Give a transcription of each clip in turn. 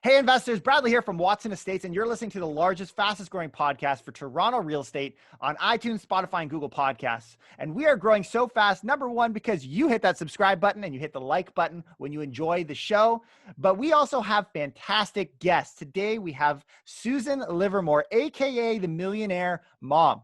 Hey investors, Bradley here from Watson Estates, and you're listening to the largest, fastest growing podcast for Toronto real estate on iTunes, Spotify, and Google Podcasts. And we are growing so fast, number one, because you hit that subscribe button and you hit the like button when you enjoy the show. But we also have fantastic guests. Today we have Susan Livermore, AKA the Millionaire Mom.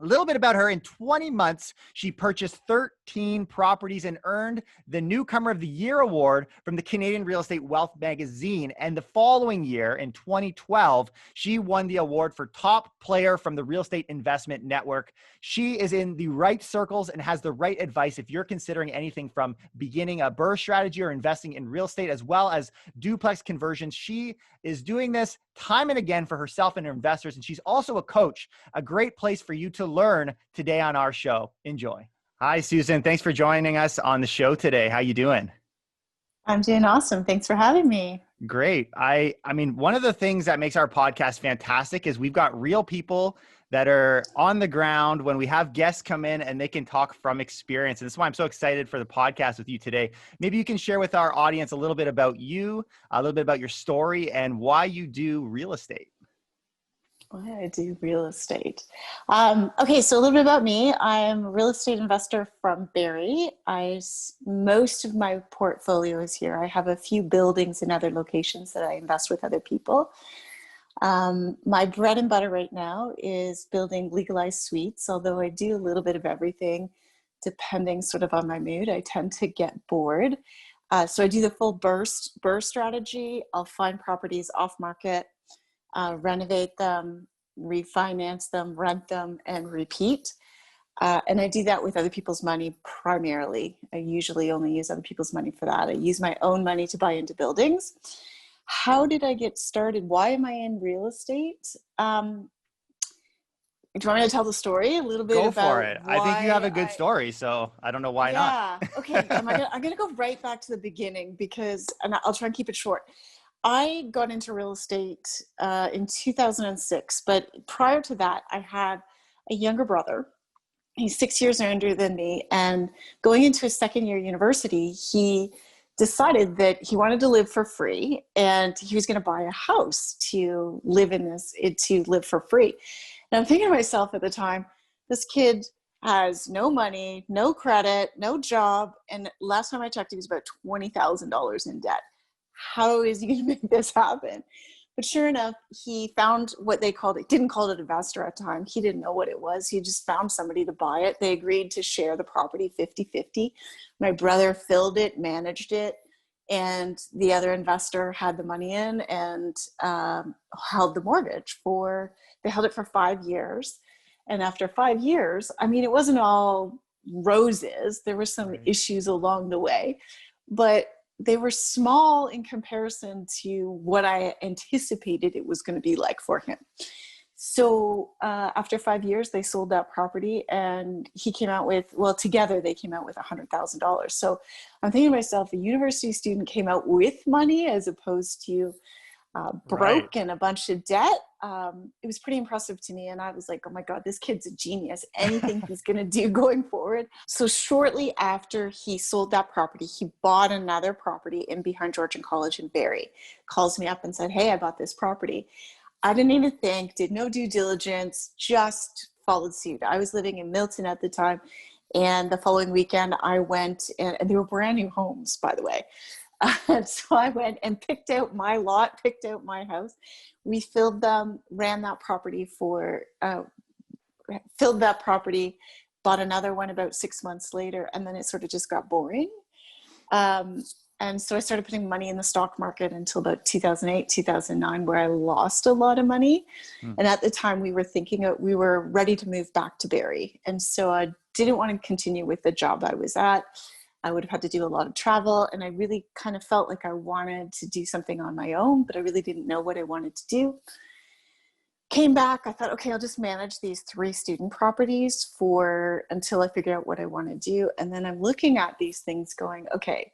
A little bit about her. In 20 months, she purchased 13 properties and earned the Newcomer of the Year award from the Canadian Real Estate Wealth magazine. And the following year, in 2012, she won the award for top player from the Real Estate Investment Network. She is in the right circles and has the right advice if you're considering anything from beginning a BRRRR strategy or investing in real estate, as well as duplex conversions. She is doing this time and again for herself and her investors. And she's also a coach, a great place for you to learn today on our show. Enjoy. Hi, Susan. Thanks for joining us on the show today. How you doing? I'm doing awesome. Thanks for having me. Great. I mean, one of the things that makes our podcast fantastic is we've got real people that are on the ground when we have guests come in and they can talk from experience. And that's why I'm so excited for the podcast with you today. Maybe you can share with our audience a little bit about you, a little bit about your story and why you do real estate. Why I do real estate. Okay, so a little bit about me. I'm a real estate investor from Barrie. Most of my portfolio is here. I have a few buildings in other locations that I invest with other people. My bread and butter right now is building legalized suites, although I do a little bit of everything depending sort of on my mood. I tend to get bored. So I do the full BRRRR strategy. I'll find properties off market, renovate them, refinance them, rent them, and repeat. And I do that with other people's money primarily. I usually only use other people's money for that. I use my own money to buy into buildings. How did I get started? Why am I in real estate? Do you want me to tell the story a little bit? Go for it. I think you have a good story, so I don't know why not. Yeah. Okay. I'm gonna go right back to the beginning and I'll try and keep it short. I got into real estate in 2006, but prior to that, I had a younger brother. He's 6 years older than me, and going into his second year university, he decided that he wanted to live for free and he was going to buy a house to live for free. And I'm thinking to myself at the time, this kid has no money, no credit, no job. And last time I checked, he was about $20,000 in debt. How is he going to make this happen? But sure enough, he found what they didn't call it an investor at the time. He didn't know what it was. He just found somebody to buy it. They agreed to share the property 50-50. My brother filled it, managed it, and the other investor had the money in and held the mortgage they held it for 5 years. And after 5 years, I mean, it wasn't all roses. There were some issues along the way, but they were small in comparison to what I anticipated it was going to be like for him. So after 5 years, they sold that property and together they came out with $100,000. So I'm thinking to myself, a university student came out with money as opposed to broke and a bunch of debt. It was pretty impressive to me. And I was like, oh my God, this kid's a genius. Anything he's going to do going forward. So shortly after he sold that property, he bought another property in behind Georgian College in Barrie. Calls me up and said, hey, I bought this property. I didn't even think, did no due diligence, just followed suit. I was living in Milton at the time. And the following weekend I went and they were brand new homes, by the way. So I went and picked out my lot, picked out my house. We filled them, ran that property filled that property, bought another one about 6 months later, and then it sort of just got boring. And so I started putting money in the stock market until about 2008, 2009, where I lost a lot of money. And at the time we were ready to move back to Barrie. And so I didn't want to continue with the job I was at. I would have had to do a lot of travel, and I really kind of felt like I wanted to do something on my own, but I really didn't know what I wanted to do. Came back, I thought, okay, I'll just manage these 3 student properties until I figure out what I want to do. And then I'm looking at these things going, okay,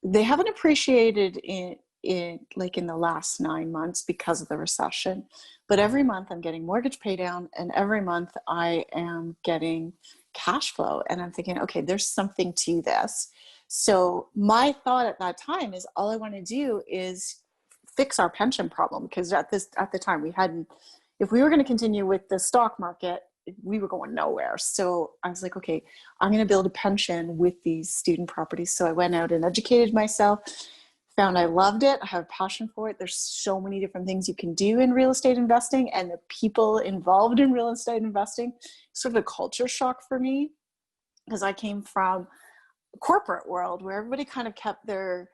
they haven't appreciated in the last 9 months because of the recession, but every month I'm getting mortgage pay down, and every month I am getting cash flow. And I'm thinking, okay, there's something to this. So my thought at that time is all I want to do is fix our pension problem, because at the time we hadn't, if we were going to continue with the stock market, we were going nowhere. So I was like, okay, I'm going to build a pension with these student properties. So I went out and educated myself, found I loved it. I have a passion for it. There's so many different things you can do in real estate investing, and the people involved in real estate investing, sort of a culture shock for me, because I came from a corporate world where everybody kind of kept their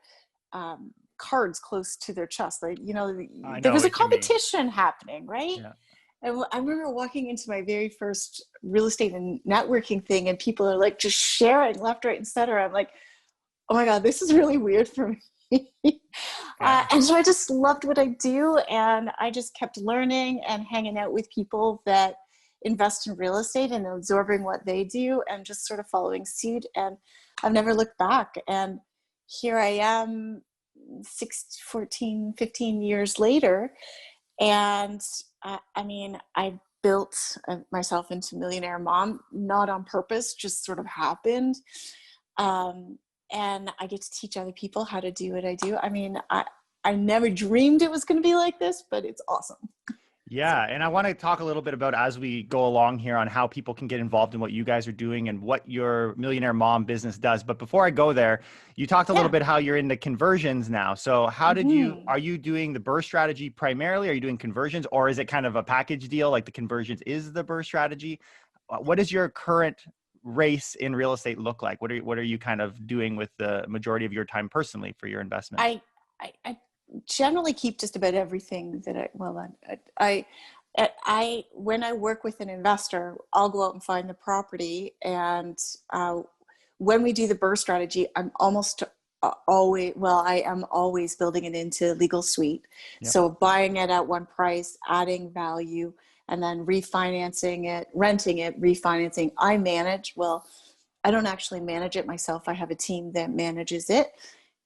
cards close to their chest. Like, there was a competition happening, right? Yeah. And I remember walking into my very first real estate and networking thing, and people are like just sharing left, right, and center. I'm like, oh my God, this is really weird for me. Yeah. And so I just loved what I do. And I just kept learning and hanging out with people that invest in real estate and absorbing what they do and just sort of following suit. And I've never looked back. And here I am 15 years later. And I built myself into millionaire mom, not on purpose, just sort of happened. And I get to teach other people how to do what I do. I mean, I never dreamed it was going to be like this, but it's awesome. Yeah. And I want to talk a little bit about, as we go along here, on how people can get involved in what you guys are doing and what your Millionaire Mom business does. But before I go there, you talked a little bit how you're into conversions now. So how did are you doing the BRRRR strategy primarily? Are you doing conversions, or is it kind of a package deal, like the conversions is the BRRRR strategy? What is your current race in real estate look like? What are you kind of doing with the majority of your time personally for your investment? I generally keep just about everything that when I work with an investor, I'll go out and find the property. And when we do the BRRRR strategy, I'm almost I am always building it into legal suite. Yep. So buying it at one price, adding value, and then refinancing it, renting it, refinancing. I don't actually manage it myself. I have a team that manages it.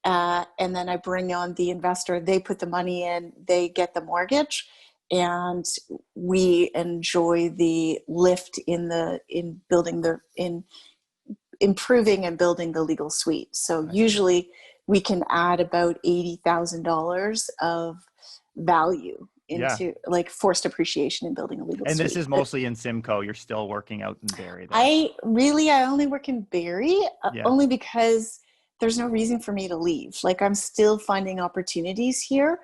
And then I bring on the investor, they put the money in, they get the mortgage, and we enjoy the lift in improving and building the legal suite. So usually we can add about $80,000 of value into like forced appreciation in building a legal suite. And this is mostly in Simcoe. You're still working out in Barrie. I only work in Barrie only because there's no reason for me to leave. Like, I'm still finding opportunities here.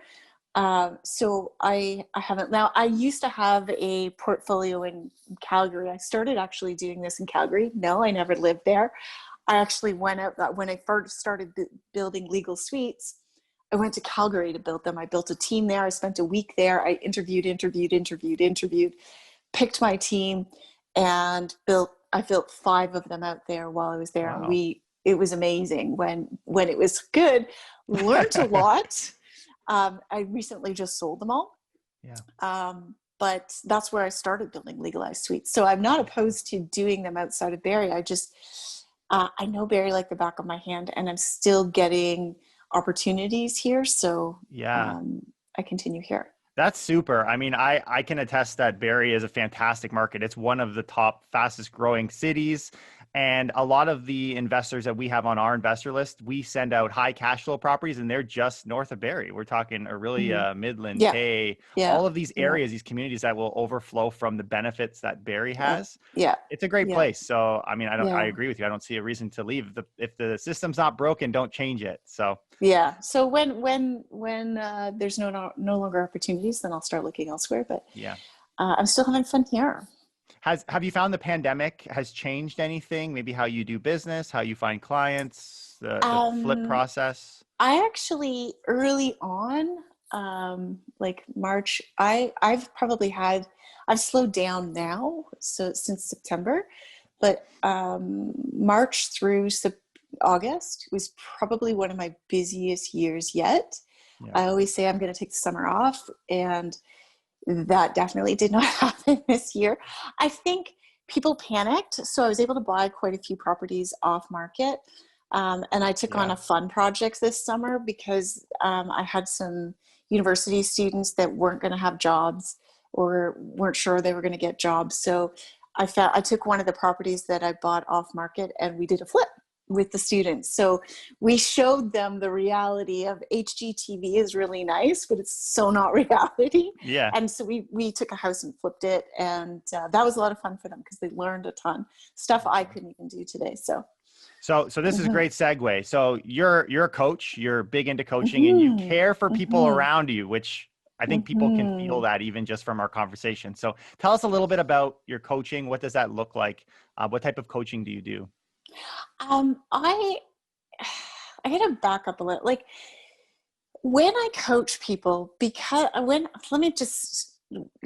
So I haven't. Now, I used to have a portfolio in Calgary. I started actually doing this in Calgary. No, I never lived there. I actually went out when I first started building legal suites. I went to Calgary to build them. I built a team there. I spent a week there. I interviewed, picked my team, and I built 5 of them out there while I was there. Wow. And it was amazing when it was good. Learned a lot. I recently just sold them all. Yeah. But that's where I started building Legalized suites. So I'm not opposed to doing them outside of Barrie. I know Barrie like the back of my hand, and I'm still getting opportunities here. So I continue here. That's super. I mean, I can attest that Barrie is a fantastic market. It's one of the top fastest growing cities. And a lot of the investors that we have on our investor list, we send out high cash flow properties, and they're just north of Barrie. We're talking Orillia, Midland, Kay, all of these areas, these communities that will overflow from the benefits that Barrie has. Yeah. It's a great place. So, I mean, I agree with you. I don't see a reason to leave. If the system's not broken, don't change it. So, yeah. So when there's no longer opportunities, then I'll start looking elsewhere. But I'm still having fun here. Have you found the pandemic has changed anything? Maybe how you do business, how you find clients, the flip process? I actually, early on, like March, I've slowed down now. So since September, but March through August was probably one of my busiest years yet. Yeah. I always say I'm going to take the summer off, and that definitely did not happen this year. I think people panicked. So I was able to buy quite a few properties off market. And I took on a fun project this summer because I had some university students that weren't going to have jobs or weren't sure they were going to get jobs. So I took one of the properties that I bought off market, and we did a flip. with the students. So we showed them the reality of HGTV is really nice, but it's so not reality. Yeah. And so we took a house and flipped it, and that was a lot of fun for them because they learned a ton, stuff I couldn't even do today. So this is a great segue. So you're a coach, you're big into coaching, and you mm-hmm. care for people Mm-hmm. around you, which I think people can feel Mm-hmm. that even just from our conversation. So tell us a little bit about your coaching. What does that look like? What type of coaching do you do? I gotta back up a little. Like when I coach people, let me just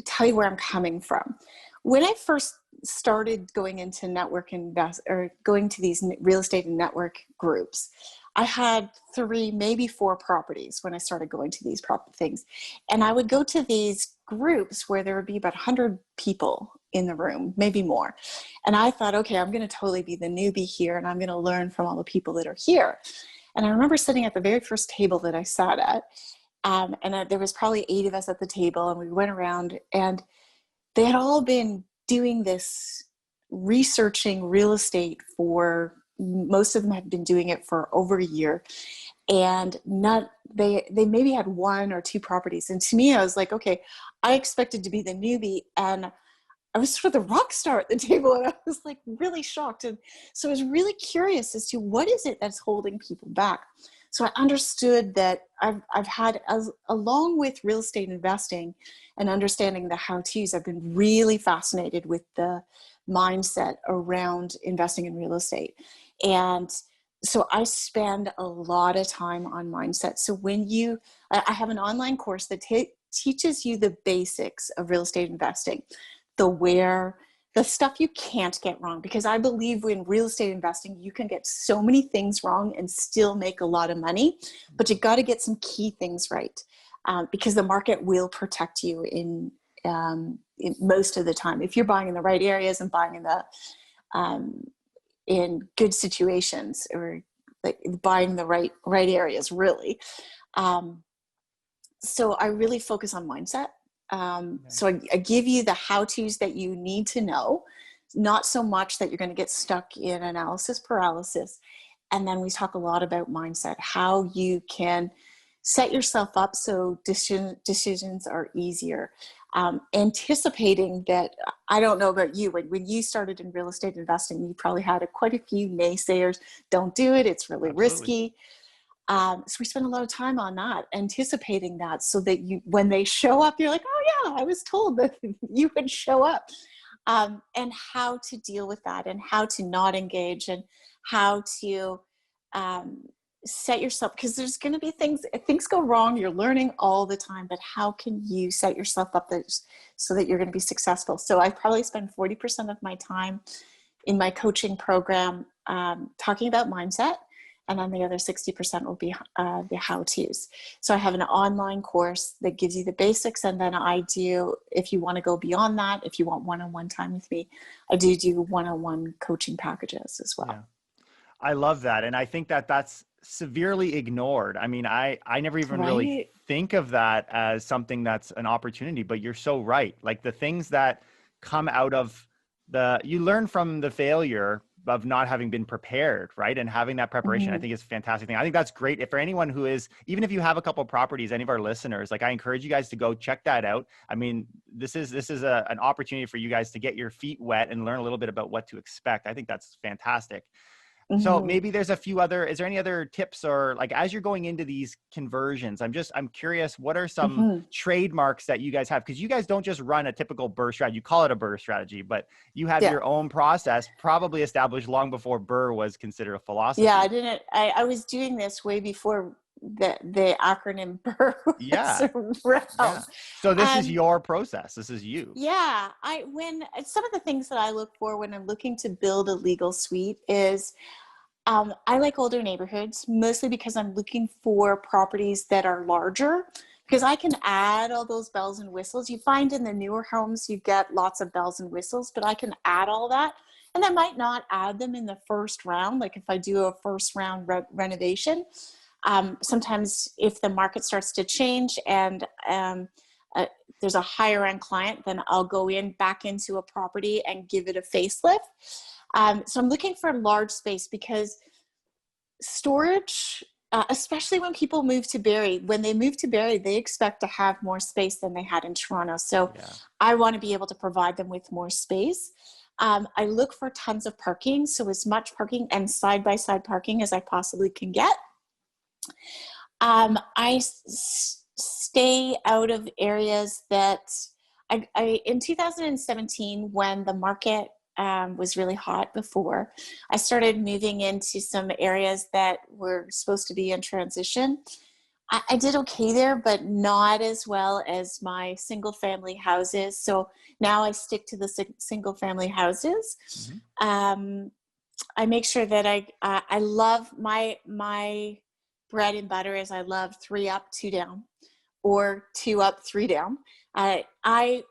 tell you where I'm coming from. When I first started going into going to these real estate and network groups, I had 3, maybe 4 properties when I started going to these things. And I would go to these groups where there would be about 100 people in the room, maybe more. And I thought, okay, I'm going to totally be the newbie here, and I'm going to learn from all the people that are here. And I remember sitting at the very first table that I sat at, there was probably 8 of us at the table, and we went around, and they had all been doing this, researching real estate most of them had been doing it for over a year, and they maybe had 1 or 2 properties. And to me, I was like, okay, I expected to be the newbie, and I was sort of the rock star at the table, and I was like really shocked. And so I was really curious as to what is it that's holding people back. So I understood that I've had, along with real estate investing and understanding the how-tos, I've been really fascinated with the mindset around investing in real estate. And so I spend a lot of time on mindset. So I have an online course that teaches you the basics of real estate investing, the stuff you can't get wrong, because I believe in real estate investing, you can get so many things wrong and still make a lot of money, but you got to get some key things right, because the market will protect you in most of the time. If you're buying in the right areas and buying in good situations, or like buying the right areas, really. So I really focus on mindset. So I give you the how-tos that you need to know, not so much that you're going to get stuck in analysis paralysis. And then we talk a lot about mindset, how you can set yourself up so decisions are easier. Anticipating that, I don't know about you, when you started in real estate investing, you probably had quite a few naysayers. Don't do it. It's really risky. So we spend a lot of time on that, anticipating that, so that when they show up, you're like, oh yeah, I was told that you would show up, and how to deal with that, and how to not engage, and how to set yourself, because there's going to be things go wrong. You're learning all the time, but how can you set yourself up so that you're going to be successful? So I probably spend 40% of my time in my coaching program talking about mindset. And then the other 60% will be the how-tos. So I have an online course that gives you the basics. And then I do, if you want to go beyond that, if you want one-on-one time with me, I do one-on-one coaching packages as well. Yeah. I love that. And I think that that's severely ignored. I mean, I never even really think of that as something that's an opportunity, but you're so right. Like the things that come out of you learn from the failure of not having been prepared, right? And having that preparation, I think is a fantastic thing. I think that's great. If for anyone who is, even if you have a couple of properties, any of our listeners, like I encourage you guys to go check that out. I mean, this is an opportunity for you guys to get your feet wet and learn a little bit about what to expect. I think that's fantastic. So maybe there's is there any other tips, or like, as you're going into these conversions, I'm curious, what are some trademarks that you guys have? Because you guys don't just run a typical BRRRR strategy. You call it a BRRRR strategy, but you have your own process, probably established long before BRRRR was considered a philosophy. Yeah, I was doing this way before the acronym BRRRR was around. Yeah. So this is your process. This is you. Yeah. Some of the things that I look for when I'm looking to build a legal suite is, I like older neighborhoods, mostly because I'm looking for properties that are larger, because I can add all those bells and whistles. You find in the newer homes, you get lots of bells and whistles, but I can add all that. And I might not add them in the first round. Like if I do a first round renovation, sometimes if the market starts to change and there's a higher end client, then I'll go back into a property and give it a facelift. So I'm looking for large space, because Storage, especially when people move to Barrie. When they move to Barrie, they expect to have more space than they had in Toronto. So I want to be able to provide them with more space. I look for tons of parking, so as much parking and side-by-side parking as I possibly can get. I stay out of areas that in 2017, when the market was really hot before, I started moving into some areas that were supposed to be in transition. I did okay there, but not as well as my single family houses. So now I stick to the single family houses. Mm-hmm. I make sure that I love my bread and butter is I love 3 up, 2 down, or 2 up, 3 down. I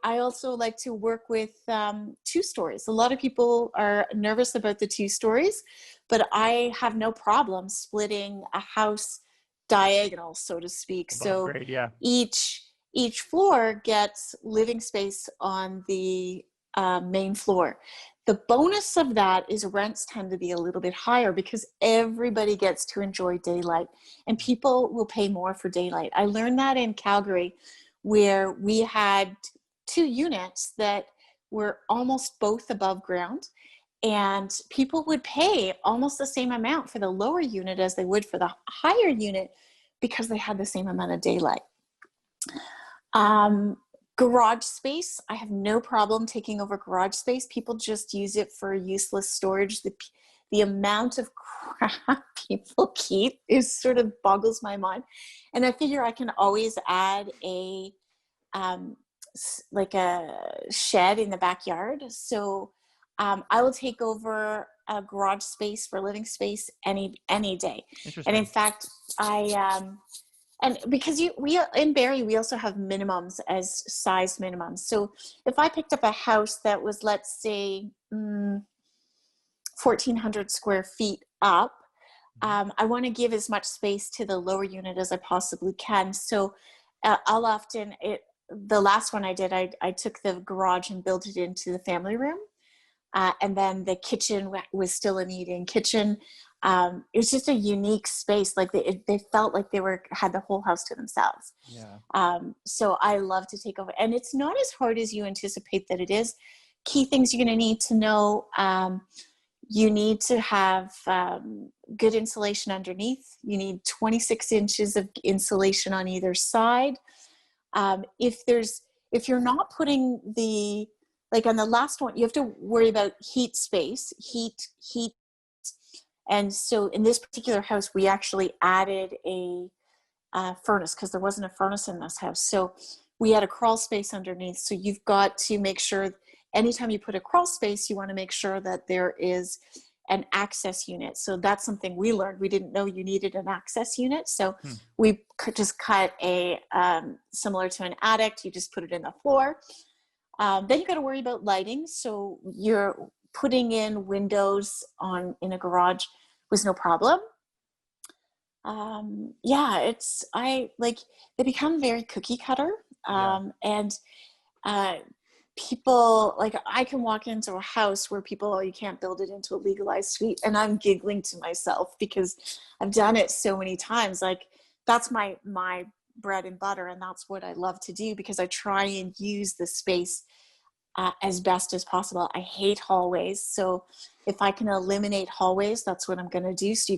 also like to work with 2 stories. A lot of people are nervous about the 2 stories, but I have no problem splitting a house diagonal, so to speak. So great, yeah. Each floor gets living space on the main floor. The bonus of that is rents tend to be a little bit higher because everybody gets to enjoy daylight, and people will pay more for daylight. I learned that in Calgary, where we had 2 units that were almost both above ground, and people would pay almost the same amount for the lower unit as they would for the higher unit because they had the same amount of daylight. Garage space, I have no problem taking over garage space. People just use it for useless storage. The amount of crap people keep is sort of boggles my mind. And I figure I can always add a shed in the backyard. So I will take over a garage space for living space any day. And in fact, and because we in Barrie, we also have minimums as size minimums. So if I picked up a house that was, let's say, 1,400 square feet up, I want to give as much space to the lower unit as I possibly can. So I'll often, the last one I did, I took the garage and built it into the family room. And then the kitchen was still an eating kitchen. It was just a unique space. Like they felt like they had the whole house to themselves. Yeah. So I love to take over, and it's not as hard as you anticipate that it is. Key things you're going to need to know. You need to have good insulation underneath. You need 26 inches of insulation on either side. If you're not putting like on the last one, you have to worry about heat space, heat. And so in this particular house, we actually added a furnace because there wasn't a furnace in this house. So we had a crawl space underneath. So you've got to make sure anytime you put a crawl space, you want to make sure that there is an access unit. So that's something we learned. We didn't know you needed an access unit. So we could just cut a, similar to an attic, you just put it in the floor. Then you got to worry about lighting. So you're putting in windows in a garage was no problem. They become very cookie cutter. And people, like, I can walk into a house where you can't build it into a legalized suite, and I'm giggling to myself because I've done it so many times. Like, that's my bread and butter, and that's what I love to do because I try and use the space as best as possible. I hate hallways, so if I can eliminate hallways, that's what I'm going to do. So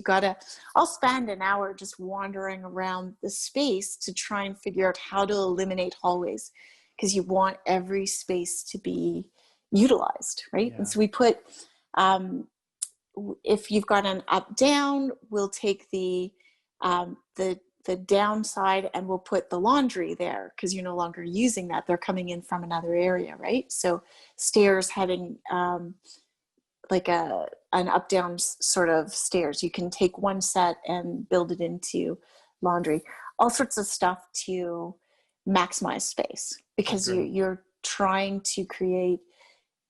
I'll spend an hour just wandering around the space to try and figure out how to eliminate hallways, because you want every space to be utilized, right? Yeah. And so we put, if you've got an up down, we'll take the downside and we'll put the laundry there because you're no longer using that. They're coming in from another area, right? So stairs heading like an up down sort of stairs. You can take one set and build it into laundry. All sorts of stuff to maximize space because you're trying to create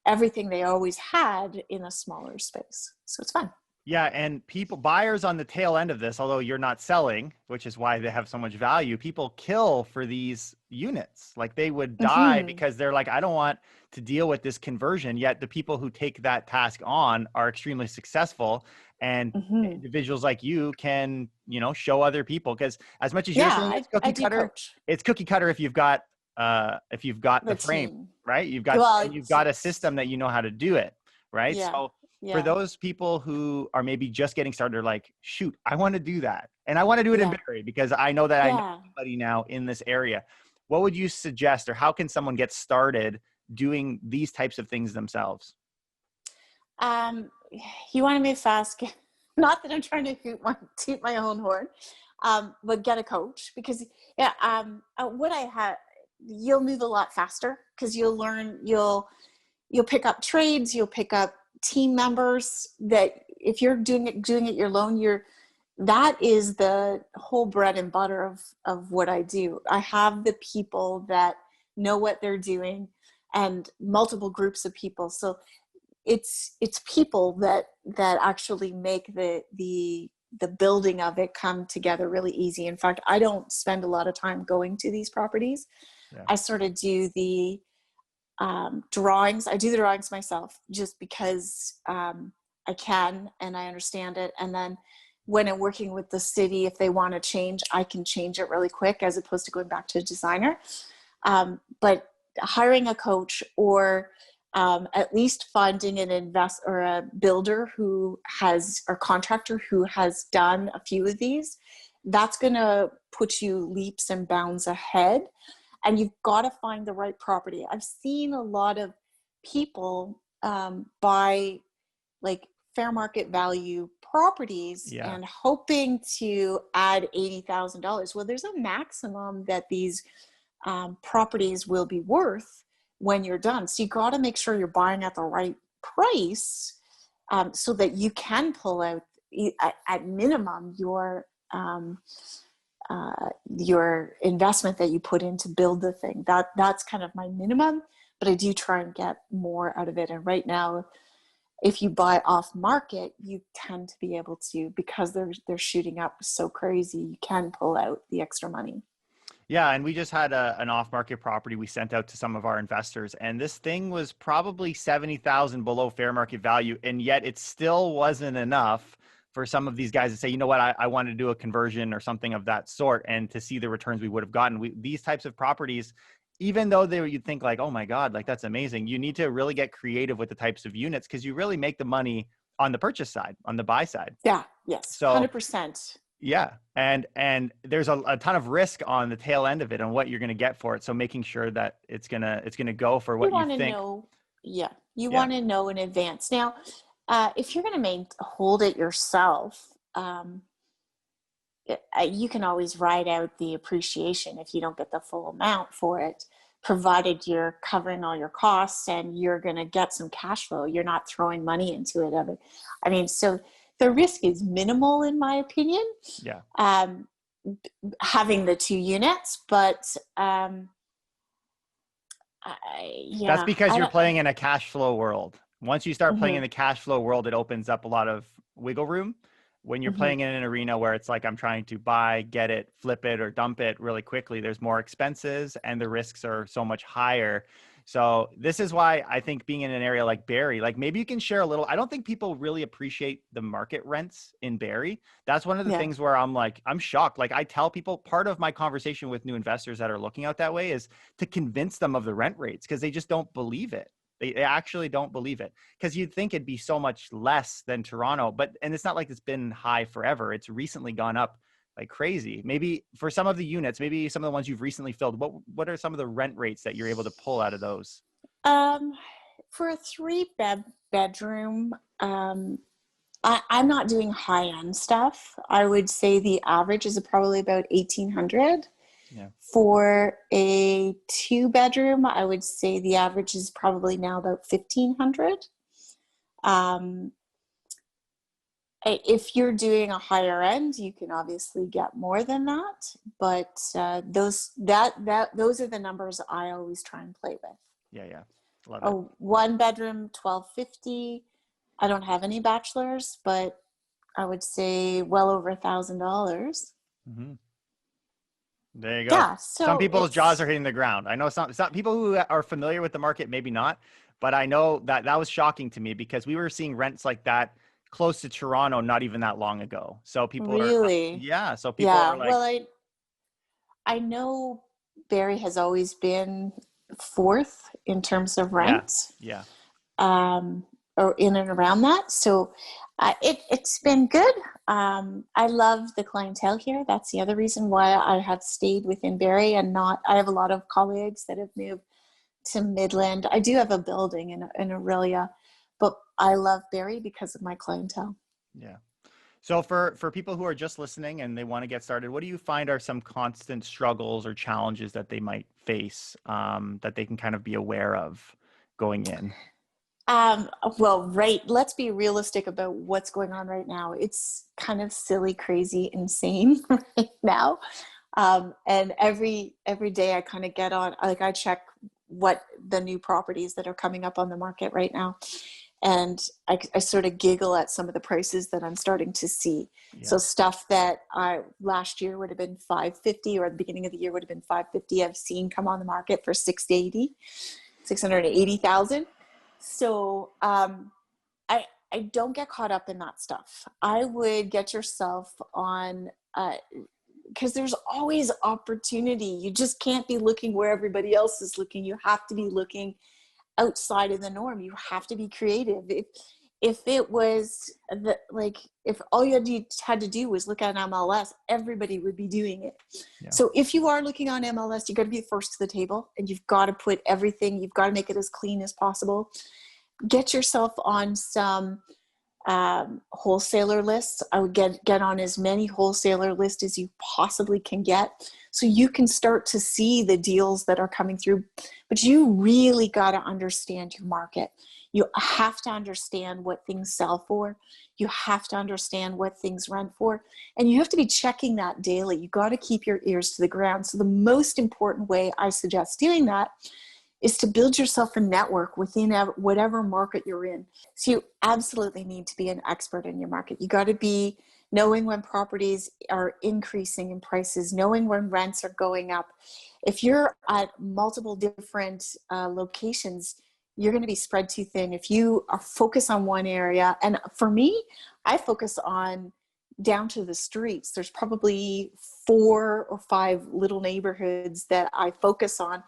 everything they always had in a smaller space. So it's fun. Yeah, and buyers on the tail end of this, although you're not selling, which is why they have so much value, people kill for these units. Like they would die Mm-hmm. because they're like, I don't want to deal with this conversion. Yet the people who take that task on are extremely successsul, and Mm-hmm. individuals like you can, show other people. Because as much as you're Yeah, saying it's I cookie do cutter, coach it's cookie cutter if you've got the the frame, team. right? Well, You've got a system that you know how to do it, right? yeah, So for yeah, those people who are maybe just getting started, are like, shoot, I want to do that. And I want to do it in yeah, Barrie because I know that I know yeah. somebody now in this area. What would you suggest, or how can someone get started doing these types of things themselves? Um, you want to move fast. Not that I'm trying to toot my own horn, but get a coach because yeah, what I have, you'll move a lot faster because you'll learn, you'll pick up trades, you'll pick up team members that if you're doing it alone, that is the whole bread and butter of what I do. I have the people that know what they're doing and multiple groups of people. So it's people that actually make the building of it come together really easy. In fact, I don't spend a lot of time going to these properties. Yeah. I sort of do the drawings. I do the drawings myself just because I can and I understand it. And then when I'm working with the city, if they want to change, I can change it really quick as opposed to going back to a designer. But hiring a coach or at least finding an or a builder who has, or contractor who has done a few of these, that's going to put you leaps and bounds ahead. And you've got to find the right property. I've seen a lot of people buy like fair market value properties Yeah. and hoping to add $80,000. Well, there's a maximum that these properties will be worth when you're done. So you got to make sure you're buying at the right price so that you can pull out at minimum your investment that you put in to build the thing. That's kind of my minimum, but I do try and get more out of it. And right now, if you buy off market, you tend to be able to, because they're shooting up so crazy, you can pull out the extra money. Yeah, and we just had an off-market property we sent out to some of our investors, and this thing was probably 70,000 below fair market value, and yet it still wasn't enough for some of these guys to say, you know what, I want to do a conversion or something of that sort, and to see the returns we would have gotten. These types of properties, even though you'd think like, oh my God, like that's amazing, you need to really get creative with the types of units because you really make the money on the purchase side, on the buy side. Yeah, yes, So 100%. yeah. And there's a ton of risk on the tail end of it and what you're going to get for it. So making sure that it's going to go for You what you want to think. know, yeah, you Yeah. want to know in advance. Now, if you're going to hold it yourself, you can always ride out the appreciation if you don't get the full amount for it, provided you're covering all your costs and you're going to get some cash flow. You're not throwing money into it. I mean, so the risk is minimal in my opinion. Yeah. Having the two units, but That's yeah, because I you're don't. playing in a cash flow world. Once you start playing in Mm-hmm, the cash flow world, it opens up a lot of wiggle room. When you're mm-hmm. playing in an arena where it's like, I'm trying to buy, get it, flip it, or dump it really quickly, there's more expenses and the risks are so much higher. So this is why I think being in an area like Barrie, like maybe you can share a little. I don't think people really appreciate the market rents in Barrie. That's one of the Yeah, things where I'm like, I'm shocked. Like I tell people, part of my conversation with new investors that are looking out that way is to convince them of the rent rates because they just don't believe it. They actually don't believe it because you'd think it'd be so much less than Toronto, and it's not like it's been high forever. It's recently gone up like crazy. Maybe for some of the units, maybe some of the ones you've recently filled, what are some of the rent rates that you're able to pull out of those? um, for a bedroom, I'm not doing high end stuff. I would say the average is probably about 1,800. Yeah. For a 2 bedroom, I would say the average is probably now about 1,500. Um, if you're doing a higher end, you can obviously get more than that. But those are the numbers I always try and play with. Yeah. Yeah. Love A it. 1 bedroom, 1,250. I don't have any bachelors, but I would say well over $1,000. Mm-hmm. There you go. Yeah. Some So people's jaws are hitting the ground. I know some people who are familiar with the market, maybe not, but I know that that was shocking to me because we were seeing rents like that close to Toronto not even that long ago. So people are, really, yeah. So people yeah. are like, Well, I know Barrie has always been fourth in terms of yeah, rent, yeah, um, or in and around that. So it's been good. I love the clientele here. That's the other reason why I have stayed within Barrie and not. I have a lot of colleagues that have moved to Midland. I do have a building in Aurelia, but I love Barrie because of my clientele. yeah. So for people who are just listening and they want to get started, what do you find are some constant struggles or challenges that they might face that they can kind of be aware of going in? Um, well, right. Let's be realistic about what's going on right now. It's kind of silly, crazy, insane right now. And every day I kind of get on, like I check what the new properties that are coming up on the market right now. And I sort of giggle at some of the prices that I'm starting to see. Yeah. So stuff that I last year would have been 550 or at the beginning of the year would have been 550, I've seen come on the market for 680,000. So I don't get caught up in that stuff. I would get yourself on, because there's always opportunity. You just can't be looking where everybody else is looking. You have to be looking outside of the norm. You have to be creative. If it was if all you had to do was look at an MLS, everybody would be doing it. Yeah. So if you are looking on MLS, you got to be first to the table, and you've got to put everything. You've got to make it as clean as possible. Get yourself on some wholesaler lists. I would get on as many wholesaler lists as you possibly can get, so you can start to see the deals that are coming through. But you really got to understand your market. You have to understand what things sell for. You have to understand what things rent for, and you have to be checking that daily. You got to keep your ears to the ground. So the most important way I suggest doing that is to build yourself a network within whatever market you're in. So you absolutely need to be an expert in your market. You got to be knowing when properties are increasing in prices, knowing when rents are going up. If you're at multiple different locations, you're going to be spread too thin. If you are focused on one area, and for me, I focus on down to the streets. There's probably 4 or 5 little neighborhoods that I focus on,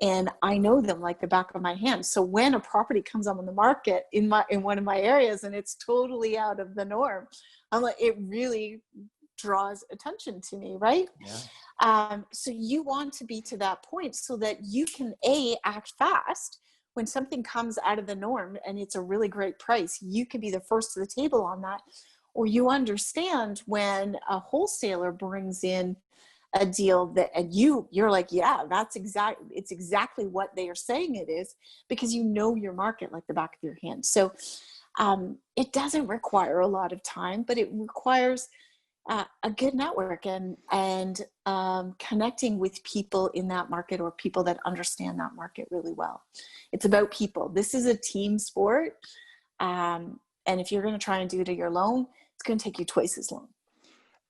and I know them like the back of my hand. So when a property comes up on the market in one of my areas and it's totally out of the norm, I'm like, it really draws attention to me, right? Yeah. So you want to be to that point so that you can act fast when something comes out of the norm and it's a really great price. You can be the first to the table on that. Or you understand when a wholesaler brings in a deal that, and you're like, yeah, it's exactly what they are saying it is, because you know your market like the back of your hand. So it doesn't require a lot of time, but it requires a good network and connecting with people in that market, or people that understand that market really well. It's about people. This is a team sport. And if you're going to try and do it on your own, it's going to take you twice as long.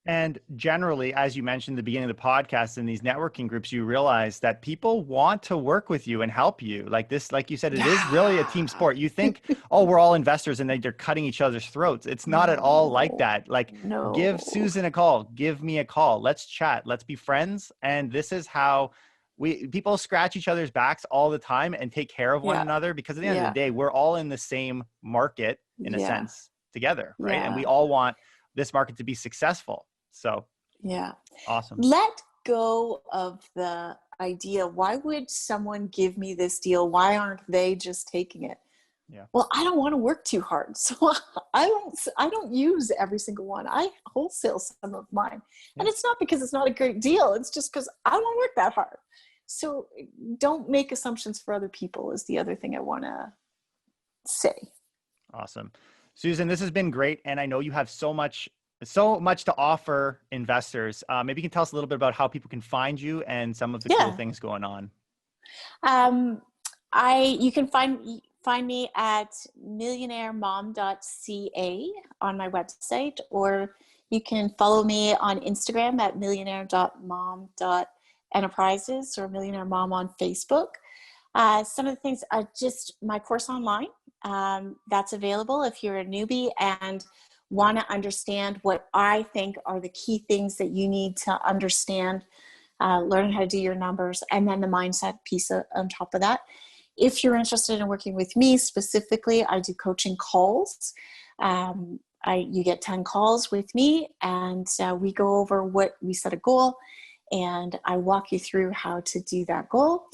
And generally, as you mentioned at the beginning of the podcast, in these networking groups, you realize that people want to work with you and help you. Like this, like you said, it is really a team sport. You think, oh, we're all investors and they're cutting each other's throats. It's not at all like that. Like, give Susan a call, give me a call. Let's chat. Let's be friends. And this is how people scratch each other's backs all the time and take care of one another, because at the end of the day, we're all in the same market in a sense together, right? And we all want this market to be successful. So awesome. Let go of the idea, why would someone give me this deal? Why aren't they just taking it? Yeah. Well, I don't want to work too hard. So I don't use every single one. I wholesale some of mine. And it's not because it's not a great deal. It's just because I don't want to work that hard. So don't make assumptions for other people is the other thing I want to say. Awesome. Susan, this has been great. And I know you have so much to offer investors. Maybe you can tell us a little bit about how people can find you and some of the cool things going on. You can find find me at millionairemom.ca on my website, or you can follow me on Instagram at millionaire.mom.enterprises or Millionaire Mom on Facebook. Some of the things are just my course online. That's available if you're a newbie and want to understand what I think are the key things that you need to understand, learn how to do your numbers, and then the mindset piece on top of that. If you're interested in working with me specifically, I do coaching calls. You get 10 calls with me, and we go over we set a goal, and I walk you through how to do that goal.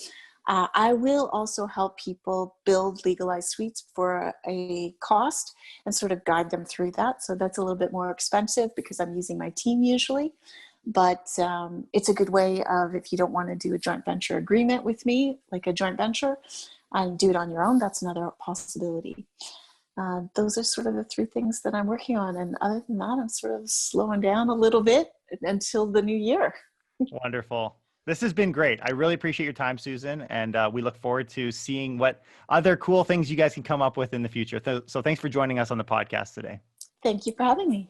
I will also help people build legalized suites for a cost and sort of guide them through that. So that's a little bit more expensive because I'm using my team usually. But it's a good way of, if you don't want to do a joint venture agreement with me, like a joint venture, and do it on your own, that's another possibility. Those are sort of the three things that I'm working on. And other than that, I'm sort of slowing down a little bit until the new year. Wonderful. This has been great. I really appreciate your time, Susan. And we look forward to seeing what other cool things you guys can come up with in the future. So thanks for joining us on the podcast today. Thank you for having me.